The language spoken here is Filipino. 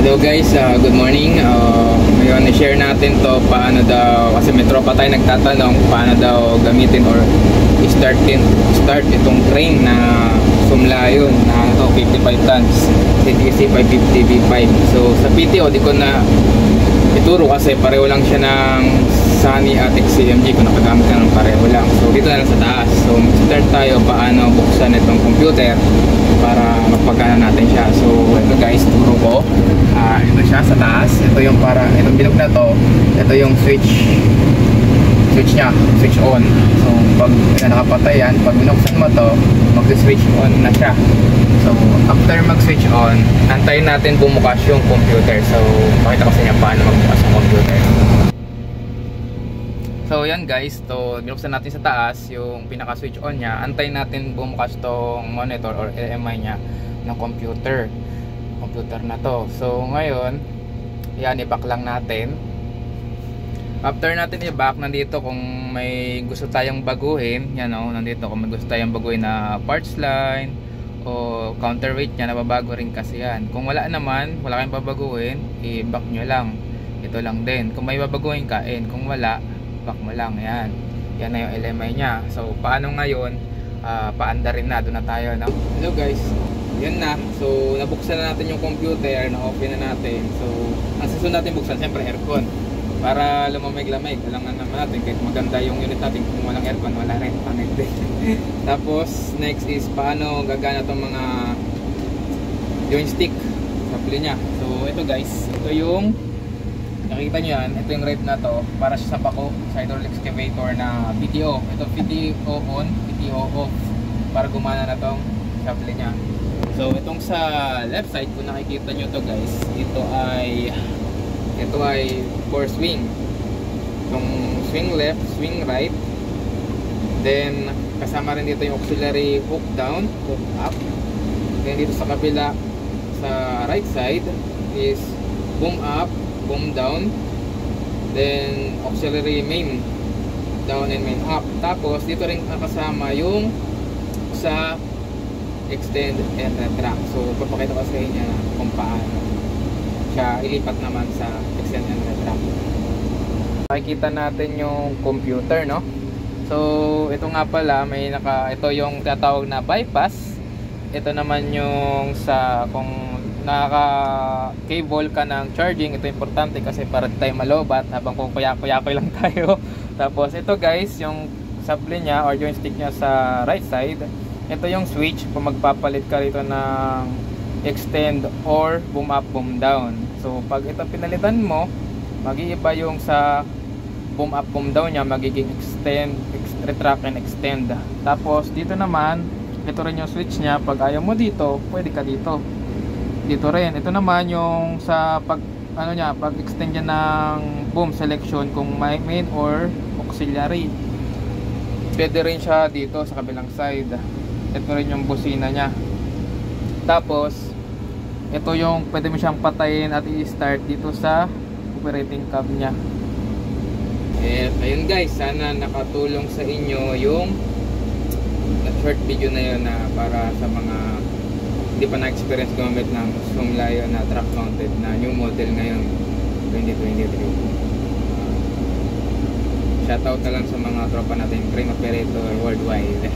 Hello guys, good morning. Ngayon i-share natin to paano daw, kasi may tropa tayo nagtatanong paano daw gamitin or start itong crane na sumlayon na 55 tons CTC 550 V5. So sa PTO di ko na ituro kasi pareho lang siya ng Sunny at XCMG kung nakagamit ka ng pareho lang. So dito na lang sa taas. So start tayo paano buksan itong computer para magpagana natin siya. So ito guys, turo ko. Ito siya sa taas. Ito yung itong bilog na to. Ito yung switch nya, switch on. So pag nakapatay yan, pag binuksan mo to, mag-switch on na siya. So after mag-switch on, antayin natin bumukas yung computer. So pakita ko sa inyo paano magbukas yung computer. So yan guys, to binuksan natin sa taas yung pinaka-switch on nya. Antayin natin bumukas tong monitor or LMI nya ng computer na to. So ngayon, yan, i-back lang natin. After natin i-back, nandito kung may gusto tayong baguhin, yan o, nandito kung may gusto tayong baguhin na parts line o counterweight nya, nababago rin kasi yan. Kung wala naman, wala kayong babaguhin, i-back nyo lang. Ito lang din. Kung may babaguhin ka, kung wala, back mo lang. Yan na yung LMI nya. So paano ngayon, paanda rin na, doon na tayo, no? Hello guys, yan na. So nabuksan na natin yung computer, na-open na natin. So ang susunod natin buksan, siyempre aircon, para lumamig-lamig. Kailangan naman natin, kahit maganda yung unit natin, kung walang aircon, wala rin, pangit din. Tapos next is paano gagana itong mga joystick sa pili nya. So ito guys, ito yung nakikita nyo yan, ito yung red na to, para sa pako sa hydraulic excavator na PTO. Ito PTO on, PTO off, para gumana na tong shuffle nya. So itong sa left side, kung nakikita nyo to guys, ito ay for swing. Itong swing left, swing right. Then kasama rin dito yung auxiliary hook down, hook up. Then dito sa kabila, sa right side is boom up, boom down, then auxiliary main down and main up. Tapos dito rin nakasama yung sa extend and retract. So papakita ko sa inyo kung paano siya ilipat naman sa extend and retract. Makikita natin yung computer, no? So ito nga pala, ito yung tinatawag na bypass. Ito naman yung sa kung naka-cable ka ng charging, ito importante kasi para tayo malobat habang kung kuya-kuya lang tayo. Tapos ito guys, yung supply nya or joystick nya sa right side, ito yung switch kung magpapalit ka rito ng extend or boom up, boom down. So pag ito pinalitan mo, mag-iiba yung sa boom up, boom down nya, magiging extend, retract and extend. Tapos dito naman, ito rin yung switch nya, pag ayaw mo dito, pwede ka dito. Dito rin, ito naman yung sa pag extend niya ng boom selection kung main or auxiliary. Pwede rin siya dito sa kabilang side. Ito rin yung busina niya. Tapos ito yung pwede mo siyang patayin at i-start dito sa operating cab niya. Ayun guys, sana nakatulong sa inyo yung short video na yun na para sa mga hindi pa na-experience gumamit ng sumlayon na truck mounted na new model ngayon 2023. Shoutout na lang sa mga tropa natin crane operator worldwide.